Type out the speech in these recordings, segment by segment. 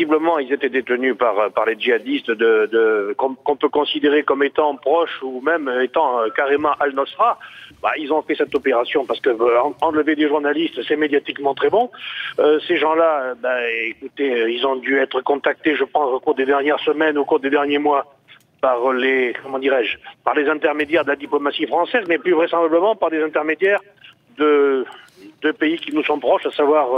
visiblement, ils étaient détenus par les djihadistes qu'on peut considérer comme étant proches ou même étant carrément Al-Nosra. Ils ont fait cette opération parce que enlever des journalistes, c'est médiatiquement très bon. Ces gens-là, écoutez, ils ont dû être contactés, je pense, au cours des dernières semaines, au cours des derniers mois, par les intermédiaires de la diplomatie française, mais plus vraisemblablement par des intermédiaires de pays qui nous sont proches, à savoir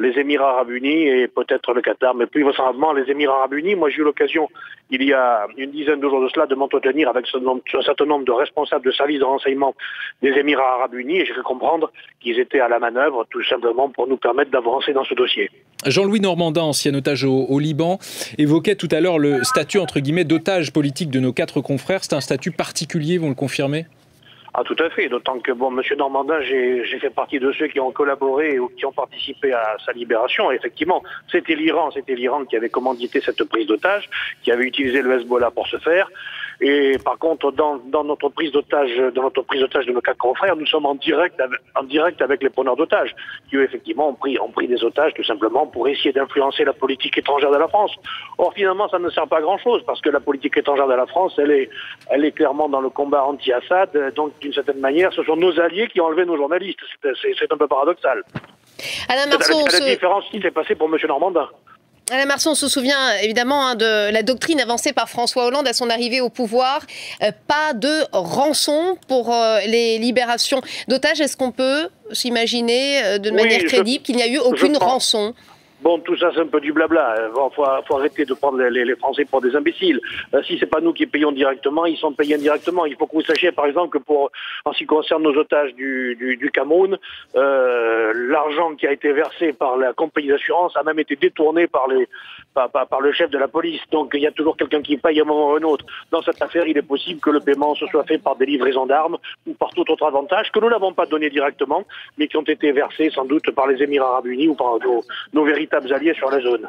les Émirats Arabes Unis et peut-être le Qatar, mais plus vraisemblablement les Émirats Arabes Unis. Moi, j'ai eu l'occasion, il y a une dizaine de jours de cela, de m'entretenir avec un certain nombre de responsables de services de renseignement des Émirats Arabes Unis, et j'ai fait comprendre qu'ils étaient à la manœuvre, tout simplement pour nous permettre d'avancer dans ce dossier. Jean-Louis Normandin, ancien otage au Liban, évoquait tout à l'heure le statut, entre guillemets, d'otage politique de nos 4 confrères. C'est un statut particulier, vous le confirmez ? Ah, tout à fait, d'autant que, monsieur Normandin, j'ai fait partie de ceux qui ont collaboré ou qui ont participé à sa libération. Et effectivement, c'était l'Iran qui avait commandité cette prise d'otage, qui avait utilisé le Hezbollah pour ce faire. Et par contre, dans notre prise d'otage, de nos 4 confrères, nous sommes en direct avec les preneurs d'otages, qui eux, effectivement, ont pris des otages tout simplement pour essayer d'influencer la politique étrangère de la France. Or, finalement, ça ne sert pas à grand-chose, parce que la politique étrangère de la France, elle est clairement dans le combat anti-Assad. Donc, d'une certaine manière, ce sont nos alliés qui ont enlevé nos journalistes. C'est un peu paradoxal. Alain Marceau, c'est la différence qui s'est passée pour M. Normandin. Alain Marceau, on se souvient évidemment de la doctrine avancée par François Hollande à son arrivée au pouvoir. Pas de rançon pour les libérations d'otages. Est-ce qu'on peut s'imaginer de manière crédible qu'il n'y a eu aucune rançon ? Bon, tout ça, c'est un peu du blabla. Faut arrêter de prendre les Français pour des imbéciles. Si c'est pas nous qui payons directement, ils sont payés indirectement. Il faut que vous sachiez, par exemple, que en ce qui concerne nos otages du Cameroun, l'argent qui a été versé par la compagnie d'assurance a même été détourné par le chef de la police. Donc, il y a toujours quelqu'un qui paye à un moment ou à un autre. Dans cette affaire, il est possible que le paiement se soit fait par des livraisons d'armes ou par tout autre avantage que nous n'avons pas donné directement, mais qui ont été versés sans doute par les Émirats Arabes Unis ou par nos véritables alliés sur la zone.